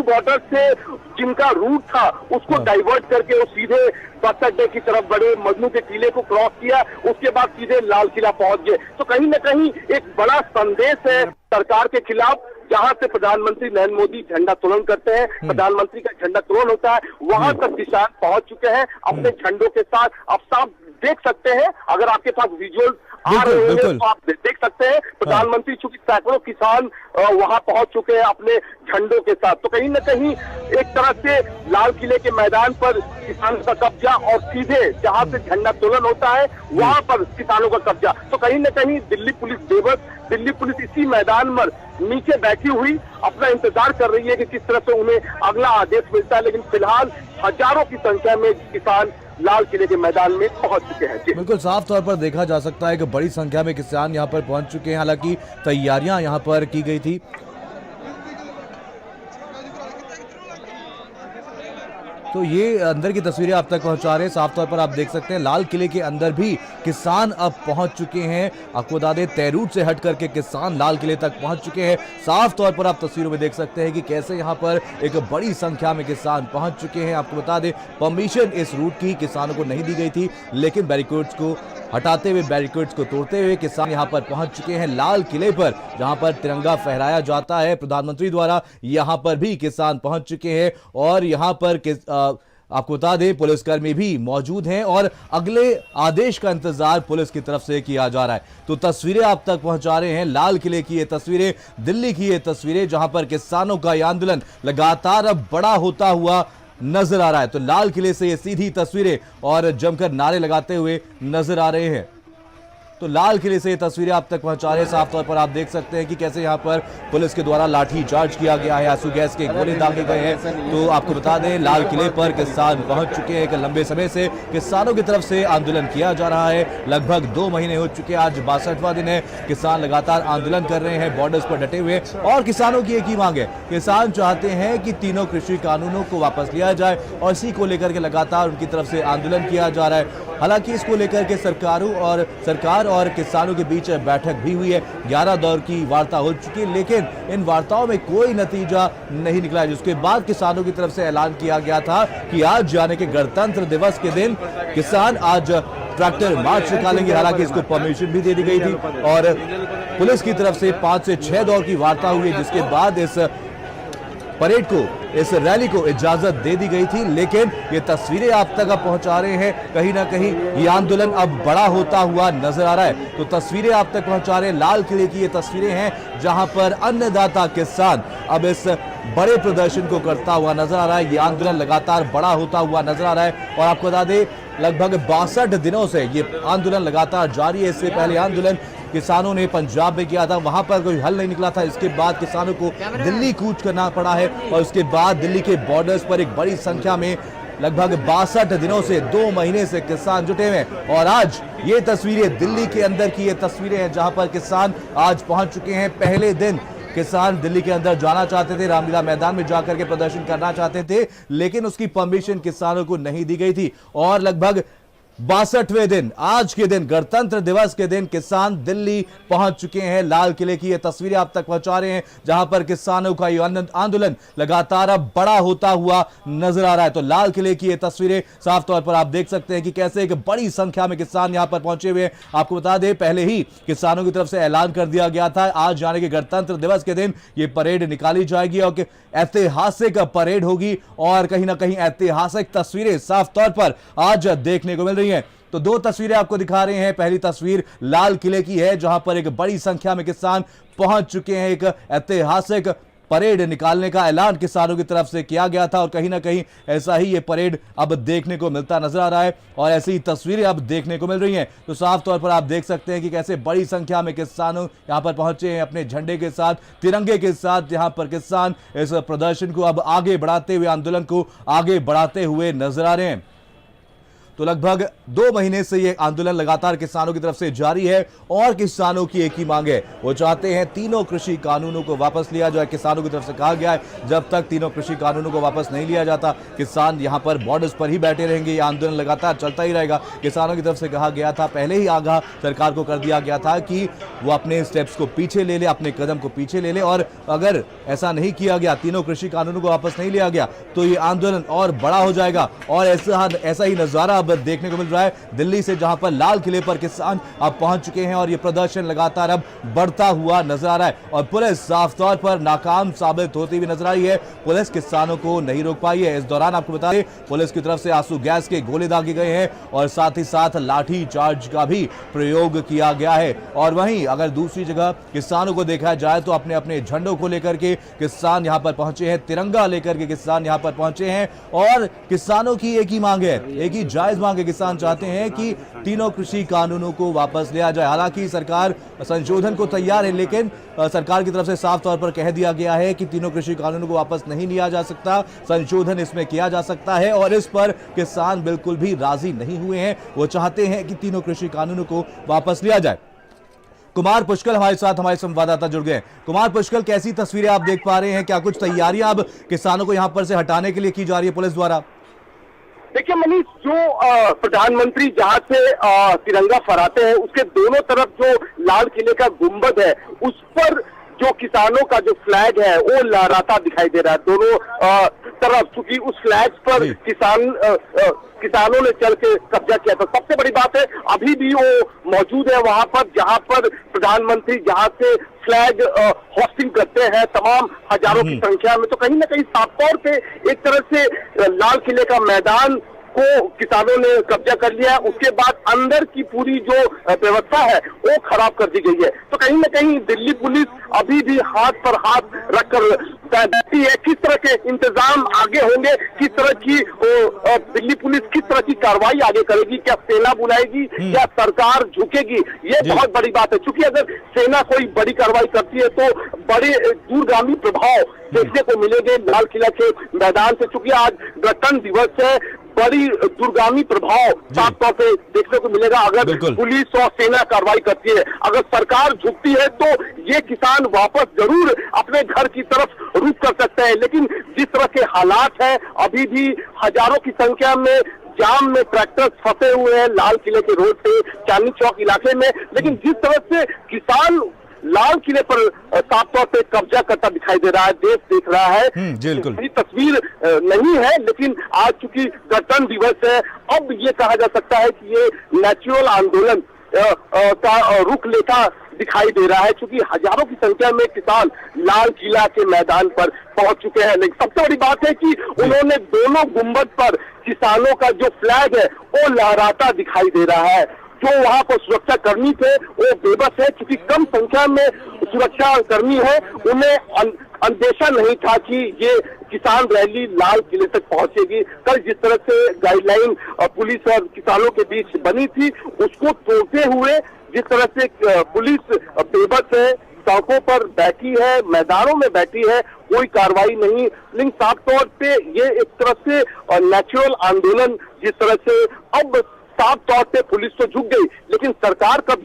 Border से जिनका root था उसको डाइवर्ट करके वो सीधे बस अड्डे की तरफ बढ़े, मजनू के टीले को क्रॉस किया, उसके बाद सीधे लाल किला पहुंच गए। तो कहीं ना कहीं एक बड़ा संदेश है सरकार के खिलाफ। जहां से प्रधानमंत्री नरेंद्र मोदी झंडा तोलन करते हैं, प्रधानमंत्री का झंडा तोलन होता है, वहां तक किसान पहुंच चुके हैं अपने झंडों के साथ। अब साफ देख सकते हैं, अगर आपके पास विजुअल आ रहे हैं तो आप देख सकते हैं प्रधानमंत्री चूंकि सैकड़ों किसान वहां पहुंच चुके हैं अपने झंडों के साथ। तो कहीं ना कहीं एक तरह से लाल किले के मैदान पर किसानों का कब्जा और सीधे जहां से झंडा तोलन होता है वहां पर किसानों का कब्जा। तो कहीं ना कहीं दिल्ली पुलिस बेबस, दिल्ली पुलिस इसी मैदान पर नीचे बैठी हुई अपना इंतजार कर रही है कि किस तरह से उन्हें अगला आदेश मिलता है। लेकिन फिलहाल हजारों की संख्या में किसान लाल किले के मैदान में पहुंच चुके हैं। बिल्कुल साफ तौर पर देखा जा सकता है कि बड़ी संख्या में किसान यहां पर पहुंच चुके हैं। हालांकि तैयारियां यहां पर की गई थी। तो ये अंदर की तस्वीरें आप तक पहुंचा रहे हैं। साफ तौर पर आप देख सकते हैं लाल किले के अंदर भी किसान अब पहुंच चुके हैं। आपको बता दें तय रूट से हट करके किसान लाल किले तक पहुंच चुके हैं। साफ तौर पर आप तस्वीरों में देख सकते हैं कि कैसे यहां पर एक बड़ी संख्या में किसान पहुंच चुके हैं। आपको बता दें परमिशन इस रूट की किसानों को नहीं दी गई थी, लेकिन बैरिकेड्स को हटाते हुए, बैरिकेड्स को तोड़ते हुए किसान यहां पर पहुंच चुके हैं लाल किले पर, जहां पर तिरंगा फहराया जाता है प्रधानमंत्री द्वारा। यहां पर भी किसान पहुंच चुके हैं और यहां पर आपको बता दें पुलिसकर्मी भी मौजूद हैं और अगले आदेश का इंतजार पुलिस की तरफ से किया जा रहा है। तो तस्वीरें आप तक पहुंचा रहे हैं लाल किले की ये तस्वीरें, दिल्ली की ये तस्वीरें, जहां पर किसानों का ये आंदोलन लगातार अब बड़ा होता हुआ नजर आ रहा है। तो लाल किले से ये सीधी तस्वीरें और जमकर नारे लगाते हुए नजर आ रहे हैं। तो लाल किले से ये तस्वीरें आप तक पहुंचा रहे हैं। साफ तौर पर आप देख सकते हैं कि कैसे यहां पर पुलिस के द्वारा लाठी चार्ज किया गया है, आंसू गैस के गोले दागे गए हैं। तो आपको बता दें लाल किले पर किसान पहुंच चुके हैं। एक लंबे समय से किसानों की तरफ से आंदोलन किया जा रहा है। लगभग 2 महीने हो चुके हैं, आज 62वां दिन है। किसान लगातार आंदोलन कर रहे हैं, बॉर्डर्स पर डटे हुए। और किसानों की एक ही मांग है, किसान चाहते हैं कि तीनों कृषि कानूनों को वापस लिया जाए और इसी को लेकर के लगातार उनकी तरफ से आंदोलन किया जा रहा है। हालांकि इसको लेकर के सरकार और किसानों के बीच बैठक भी हुई है। 11 दौर की वार्ता हो चुकी है, लेकिन इन वार्ताओं में कोई नतीजा नहीं निकला, जिसके बाद किसानों की तरफ से ऐलान किया गया था कि आज यानी कि गणतंत्र दिवस के दिन किसान आज ट्रैक्टर मार्च निकालेंगे। हालांकि इसको परमिशन भी दे दी गई थी और पुलिस की तरफ से 5 से 6 दौर की वार्ता हुई, जिसके बाद इस परेड को, इस रैली को इजाजत दे दी गई थी। लेकिन ये तस्वीरें आप तक अब पहुंचा रहे हैं, कहीं ना कहीं ये आंदोलन अब बड़ा होता हुआ नजर आ रहा है। तो तस्वीरें आप तक पहुंचा रहे हैं, लाल किले की ये तस्वीरें हैं जहां पर अन्नदाता किसान अब इस बड़े प्रदर्शन को करता हुआ नजर आ रहा है। ये आंदोलन लगातार बड़ा होता हुआ नजर आ रहा है और आपको बता दें लगभग 62 दिनों से ये आंदोलन लगातार जारी है। इससे पहले आंदोलन किसानों ने पंजाब में किया था, वहां पर कोई हल नहीं निकला था। इसके बाद किसानों को दिल्ली कूच करना पड़ा है और उसके बाद दिल्ली के बॉर्डर्स पर एक बड़ी संख्या में लगभग 62 दिनों से 2 महीने से किसान जुटे हुए हैं। और आज ये तस्वीरें दिल्ली के अंदर की ये तस्वीरें हैं जहां पर किसान आज पहुंच चुके हैं। पहले दिन किसान दिल्ली के अंदर जाना चाहते थे, रामलीला मैदान में जाकर के प्रदर्शन करना चाहते थे, लेकिन उसकी परमिशन किसानों को नहीं दी गई थी। और लगभग 62वें दिन, आज के दिन, गणतंत्र दिवस के दिन किसान दिल्ली पहुंच चुके हैं। लाल किले की ये तस्वीरें आप तक पहुंचा रहे हैं जहां पर किसानों का ये आंदोलन लगातार अब बड़ा होता हुआ नजर आ रहा है। तो लाल किले की ये तस्वीरें साफ तौर पर आप देख सकते हैं कि कैसे एक बड़ी संख्या में किसान यहां पर पहुंचे हुए हैं। आपको बता दें पहले ही किसानों की तरफ से ऐलान कर दिया गया था आज यानी कि गणतंत्र दिवस के दिन ये परेड निकाली जाएगी और ऐतिहासिक परेड होगी और कहीं ना कहीं ऐतिहासिक तस्वीरें साफ तौर पर आज देखने को मिल रही है। तो 2 तस्वीरें आपको दिखा रहे हैं। पहली तस्वीर लाल किले की है जहां पर एक बड़ी संख्या में किसान पहुंच चुके हैं। एक ऐतिहासिक परेड निकालने का ऐलान किसानों की तरफ से किया गया था और कहीं ना कहीं ऐसा ही ये परेड अब देखने को मिलता नजर आ रहा है और ऐसी ही तस्वीरें अब देखने को मिल रही हैं। तो साफ तौर पर आप देख सकते हैं कि कैसे बड़ी संख्या में किसानों यहां पर पहुंचे हैं अपने झंडे के साथ, तिरंगे के साथ। यहां पर किसान इस प्रदर्शन को अब आगे बढ़ाते हुए, आंदोलन को आगे बढ़ाते हुए नजर आ रहे हैं। तो लगभग 2 महीने से ये आंदोलन लगातार किसानों की तरफ से जारी है और किसानों की एक ही मांग है, वो चाहते हैं तीनों कृषि कानूनों को वापस लिया जाए। किसानों की तरफ से कहा गया है जब तक तीनों कृषि कानूनों को वापस नहीं लिया जाता किसान यहां पर बॉर्डर्स पर ही बैठे रहेंगे, ये आंदोलन लगातार चलता ही रहेगा। किसानों की तरफ से कहा गया था, पहले ही आगाह सरकार को कर दिया गया था कि वो अपने स्टेप्स को पीछे ले ले, अपने कदम को पीछे ले ले, और अगर ऐसा नहीं किया गया, तीनों कृषि कानूनों को वापस नहीं लिया गया तो ये आंदोलन और बड़ा हो जाएगा। और ऐसा ही नजारा अब देखने को मिल रहा है दिल्ली से, जहां पर लाल किले पर किसान अब पहुंच चुके हैं और ये प्रदर्शन लगातार अब बढ़ता हुआ नजर आ रहा है और पुलिस साफ तौर पर नाकाम साबित होती हुई नजर आई है। पुलिस किसानों को नहीं रोक पाई है। इस दौरान आपको बता दें पुलिस की तरफ से आंसू गैस के गोले दागे गए हैं और साथ ही साथ लाठी चार्ज का भी प्रयोग किया गया है। और वहीं अगर दूसरी जगह किसानों को देखा जाए तो अपने अपने झंडों को लेकर के किसान यहां पर पहुंचे हैं, तिरंगा लेकर के किसान यहां पर पहुंचे हैं और किसानों की एक ही मांग है, एक ही जायज मांग है। किसान चाहते हैं कि तीनों कृषि कानूनों को वापस लिया जाए। हालांकि सरकार संशोधन को तैयार है, लेकिन सरकार की तरफ से साफ तौर पर कह दिया गया है कि तीनों कृषि कानूनों को वापस नहीं लिया जा सकता, संशोधन इसमें किया जा सकता है और इस पर किसान बिल्कुल भी राजी नहीं हुए हैं। वो चाहते हैं कि तीनों कृषि कानूनों को वापस लिया जाए। कुमार पुष्कल हमारे साथ, हमारे संवाददाता जुड़ गए। कुमार पुष्कल, कैसी तस्वीरें आप देख पा रहे हैं? क्या कुछ तैयारियां अब किसानों को यहां पर से हटाने के लिए की जा रही है पुलिस द्वारा? देखिए मनीष, जो प्रधानमंत्री जहां से तिरंगा फहराते हैं उसके दोनों तरफ जो लाल किले का गुंबद है उस पर जो किसानों का जो फ्लैग है वो लहराता दिखाई दे रहा है दोनों तरफ, क्योंकि उस फ्लैग पर किसानों ने चल के कब्जा किया था। सबसे बड़ी बात है अभी भी वो मौजूद है वहां पर जहां पर प्रधानमंत्री जहां से फ्लैग होस्टिंग करते हैं तमाम हजारों की संख्या में। तो कहीं ना कहीं साफ तौर पे एक तरह से लाल किले का मैदान को किसानों ने कब्जा कर लिया। उसके बाद अंदर की पूरी जो व्यवस्था है वो खराब कर दी गई है। तो कहीं ना कहीं दिल्ली पुलिस अभी भी हाथ पर हाथ रखकर बैठी है। किस तरह के इंतजाम आगे होंगे, किस तरह की दिल्ली पुलिस किस तरह की कार्रवाई आगे करेगी, क्या सेना बुलाएगी, क्या सरकार झुकेगी, ये बहुत बड़ी बात है। क्योंकि अगर सेना कोई बड़ी कार्रवाई करती है तो बड़े दूरगामी प्रभाव देखने को मिलेंगे लाल किला के मैदान से। चूंकि आज गणतंत्र दिवस है, बड़ी दूरगामी प्रभाव साफ तौर पे देखने को मिलेगा अगर पुलिस और सेना कार्रवाई करती है। अगर सरकार झुकती है तो ये किसान वापस जरूर अपने घर की तरफ रुख कर सकते हैं, लेकिन जिस तरह के हालात हैं अभी भी हजारों की संख्या में जाम में ट्रैक्टर फंसे हुए हैं लाल किले के रोड पे, चांदनी चौक इलाके में। लेकिन जिस तरह से किसान लाल किले पर साफ तौर पे कब्जा करता दिखाई दे रहा है, देश देख रहा है, ये तस्वीर नहीं है। लेकिन आज चूंकि गणतंत्र दिवस है, अब ये कहा जा सकता है कि ये नेचुरल आंदोलन का रुख लेता दिखाई दे रहा है, क्योंकि हजारों की संख्या में किसान लाल किला के मैदान पर पहुंच चुके हैं। लेकिन सबसे बड़ी बात है कि उन्होंने दोनों गुंबद पर किसानों का जो फ्लैग है वो लहराता दिखाई दे रहा है। जो वहां पर सुरक्षा कर्मी थे वो बेबस है, क्योंकि कम संख्या में सुरक्षा कर्मी है, उन्हें अंदेशा नहीं था कि ये किसान रैली लाल किले तक पहुंचेगी। कल जिस तरह से गाइडलाइन पुलिस और किसानों के बीच बनी थी उसको तोड़ते हुए जिस तरह से पुलिस बेबस है, सड़कों पर बैठी है, मैदानों में बैठी है, कोई कार्रवाई नहीं। लेकिन साफ तौर पे ये एक तरह से नेचुरल आंदोलन जिस तरह से अब साफ तौर पे पुलिस तो झुक गई, लेकिन सरकार कब